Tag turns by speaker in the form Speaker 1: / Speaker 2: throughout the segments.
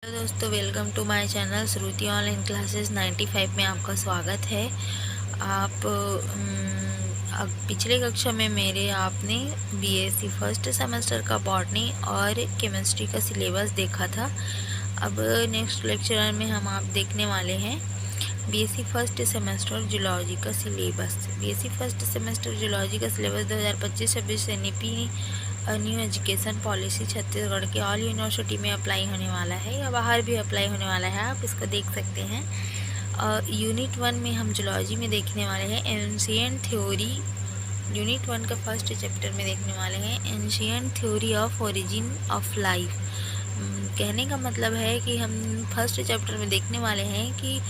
Speaker 1: Hello दोस्तों, welcome to my channel Shruti online classes 95 में आपका स्वागत है। आप अब पिछले कक्षा में मेरे आपने बीएससी फर्स्ट सेमेस्टर का बॉटनी और केमिस्ट्री का सिलेबस देखा था। अब नेक्स्ट लेक्चर में हम आप देखने वाले हैं बीएससी फर्स्ट सेमेस्टर जूलॉजी का सिलेबस। बीएससी फर्स्ट सेमेस्टर जूलॉजी का सिलेबस 2025-26 NEP new education policy Chhattisgarh के ऑल यूनिवर्सिटी में अप्लाई होने वाला है या बाहर भी अप्लाई होने वाला है, आप इसको देख सकते हैं। यूनिट 1 में हम जूलॉजी में देखने वाले हैं एंशिएंट थ्योरी। यूनिट 1 का फर्स्ट चैप्टर में देखने वाले हैं ancient theory of origin of life. कहने का मतलब है कि हम फर्स्ट चैप्टर में देखने वाले हैं कि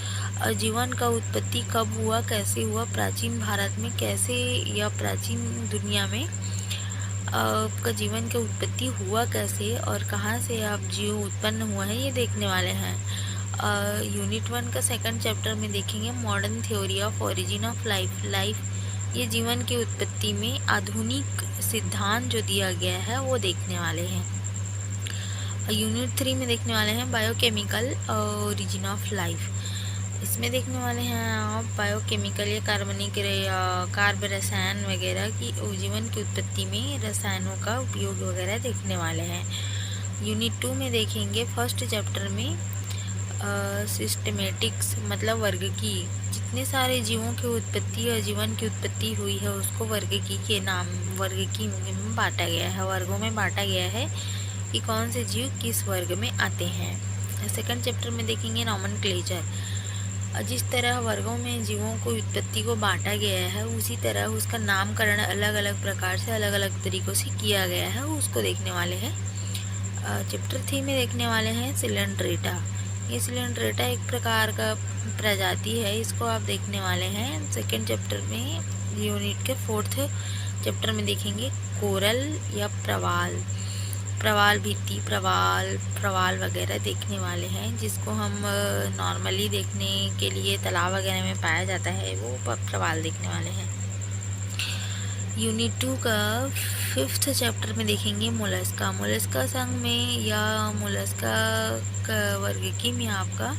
Speaker 1: जीवन का उत्पत्ति कब हुआ, कैसे हुआ, प्राचीन भारत में कैसे या प्राचीन दुनिया में आपका जीवन की उत्पत्ति हुआ कैसे और कहाँ से आप जीव उत्पन्न हुआ है, ये देखने वाले हैं। यूनिट 1 का सेकंड चैप्टर में देखेंगे modern theory of origin of life. ये जीवन की उत्पत्ति में आधुनिक सिद्धांत जो दिया गया है वो देखने वाले हैं। यूनिट 3 में देखने वाले हैं बायोकेमिकल ओरिजिन ऑफ लाइफ। इसमें देखने वाले हैं आप बायोकेमिकल या कार्ब रसायन वगैरह की जीवन की उत्पत्ति में रसायनों का उपयोग वगैरह देखने वाले हैं। यूनिट 2 में देखेंगे फर्स्ट चैप्टर में सिस्टमेटिक्स मतलब वर्ग की। जितने सारे जीवों की उत्पत्ति या जीवन की उत्पत्ति हुई है उसको वर्ग की में बांटा गया है, वर्गों में बांटा गया है कि कौन से जीव किस वर्ग में आते हैं। सेकंड चैप्टर में देखेंगे नॉमेनक्लेचर। जिस तरह वर्गों में जीवों को उत्पत्ति को बांटा गया है उसी तरह उसका नामकरण अलग अलग प्रकार से अलग अलग तरीक़ों से किया गया है, उसको देखने वाले हैं। चैप्टर 3 में देखने वाले हैं सिलेंड्रेटा। ये सिलेंड्रेटा एक प्रकार का प्रजाति है, इसको आप देखने वाले हैं। सेकेंड चैप्टर में यूनिट के फोर्थ चैप्टर में देखेंगे कोरल या प्रवाल भित्ति प्रवाल वगैरह देखने वाले हैं, जिसको हम नॉर्मली देखने के लिए तालाब वगैरह में पाया जाता है, वो प्रवाल देखने वाले हैं। यूनिट 2 का फिफ्थ चैप्टर में देखेंगे मोलस्का संघ में या मोलस्का का वर्ग में आपका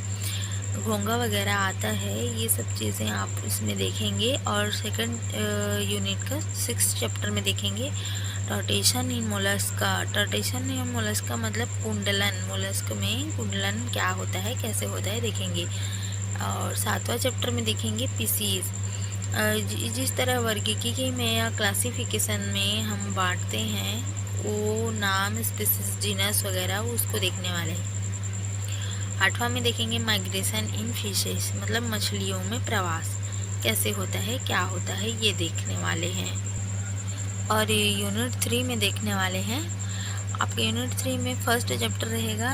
Speaker 1: घोंगा वगैरह आता है, ये सब चीज़ें आप इसमें देखेंगे। और सेकंड यूनिट का सिक्स्थ चैप्टर में देखेंगे टर्टेशन इन मोलस्का मतलब कुंडलन। मोलस्क में कुंडलन क्या होता है, कैसे होता है देखेंगे। और सातवां चैप्टर में देखेंगे पीसीज। जिस तरह वर्गीकी में या क्लासिफिकेशन में हम बांटते हैं वो नाम स्पीसीज जीनस वगैरह उसको देखने वाले हैं। आठवां में देखेंगे माइग्रेशन इन फिशेस मतलब मछलियों में प्रवास कैसे होता है, क्या होता है, ये देखने वाले हैं। और यूनिट 3 में देखने वाले हैं आपके यूनिट 3 में फर्स्ट चैप्टर रहेगा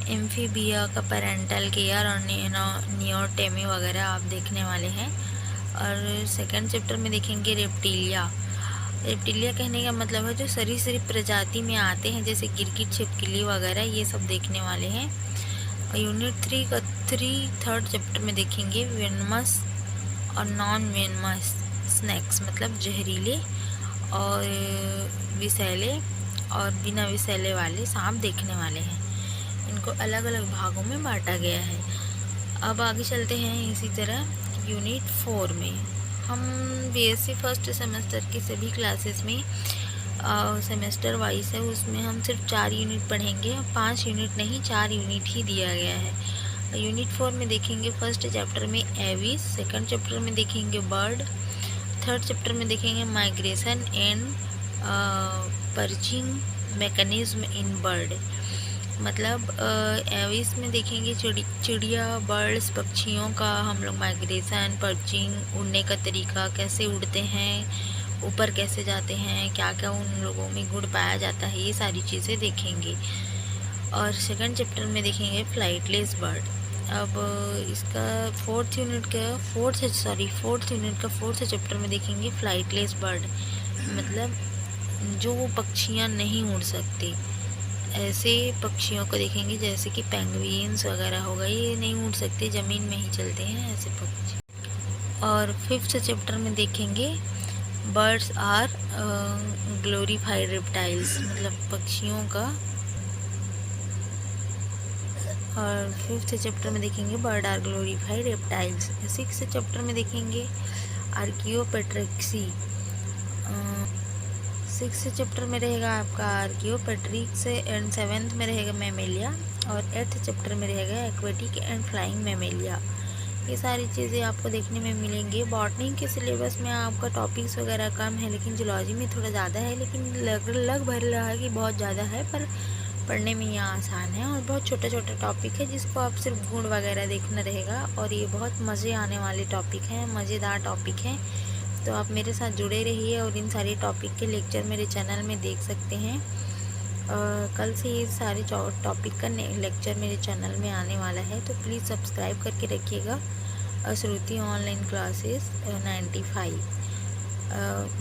Speaker 1: एम्फीबिया का पेरेंटल केयर और नियोटेमी वगैरह आप देखने वाले हैं। और सेकंड चैप्टर में देखेंगे रेप्टिलिया कहने का मतलब है जो सरीसृप प्रजाति में आते हैं, जैसे गिरगिट, छिपकली वगैरह, ये सब देखने वाले हैं। और यूनिट 3 का थर्ड चैप्टर में देखेंगे वेनमस और नॉन वेनमस स्नैक्स मतलब जहरीले और विषैले और बिना विषैले वाले सांप देखने वाले हैं। इनको अलग अलग भागों में बांटा गया है। अब आगे चलते हैं। इसी तरह यूनिट 4 में हम बीएससी फर्स्ट सेमेस्टर की सभी क्लासेस में सेमेस्टर वाइज है, उसमें हम सिर्फ 4 यूनिट पढ़ेंगे। 5 यूनिट नहीं, 4 यूनिट ही दिया गया है। यूनिट 4 में देखेंगे फर्स्ट चैप्टर में एविस, सेकंड चैप्टर में देखेंगे बर्ड, थर्ड चैप्टर में देखेंगे migration and perching mechanism in bird मतलब एविस में देखेंगे चिड़िया, बर्ड्स, पक्षियों का हम लोग माइग्रेशन, पर्चिंग, उड़ने का तरीका, कैसे उड़ते हैं, ऊपर कैसे जाते हैं, क्या क्या उन लोगों में गुण पाया जाता है, ये सारी चीज़ें देखेंगे। और सेकंड चैप्टर में देखेंगे फ्लाइटलेस बर्ड। अब इसका फोर्थ यूनिट का फोर्थ चैप्टर में देखेंगे फ्लाइटलेस बर्ड मतलब जो पक्षियाँ नहीं उड़ सकती, ऐसे पक्षियों को देखेंगे जैसे कि पेंगुइन्स वगैरह हो गए, ये नहीं उड़ सकते, ज़मीन में ही चलते हैं ऐसे पक्षी। और फिफ्थ चैप्टर में देखेंगे बर्ड्स आर ग्लोरीफाइड रेप्टाइल्स मतलब पक्षियों का और 5th चैप्टर में देखेंगे bird are glorified reptiles. 6th chapter में देखेंगे आर्कियोपेट्रिक्सी। 6th चैप्टर में रहेगा आपका आर्कियोपेट्रिक्स एंड 7th में रहेगा मैमेलिया और 8th चैप्टर में रहेगा एक्वेटिक एंड फ्लाइंग मैमेलिया। ये सारी चीज़ें आपको देखने में मिलेंगी। बॉटनी के सिलेबस में आपका टॉपिक्स वगैरह कम है, लेकिन जूलॉजी में थोड़ा ज़्यादा है, लेकिन लग भर रहा है कि बहुत ज़्यादा है, पर पढ़ने में यह आसान है और बहुत छोटा छोटा टॉपिक है जिसको आप सिर्फ गुण वगैरह देखना रहेगा। और ये बहुत मज़े आने वाले टॉपिक हैं, मज़ेदार टॉपिक हैं। तो आप मेरे साथ जुड़े रहिए और इन सारे टॉपिक के लेक्चर मेरे चैनल में देख सकते हैं। कल से ये सारे टॉपिक का लेक्चर मेरे चैनल में आने वाला है, तो प्लीज़ सब्सक्राइब करके रखिएगा श्रुति ऑनलाइन क्लासेस 95।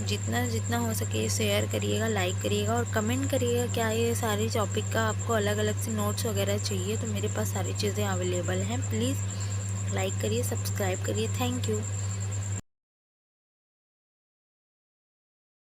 Speaker 1: जितना जितना हो सके शेयर करिएगा, लाइक करिएगा और कमेंट करिएगा क्या ये सारे टॉपिक का आपको अलग अलग से नोट्स वगैरह चाहिए, तो मेरे पास सारी चीज़ें अवेलेबल हैं। प्लीज़ लाइक करिए, सब्सक्राइब करिए। Thank you.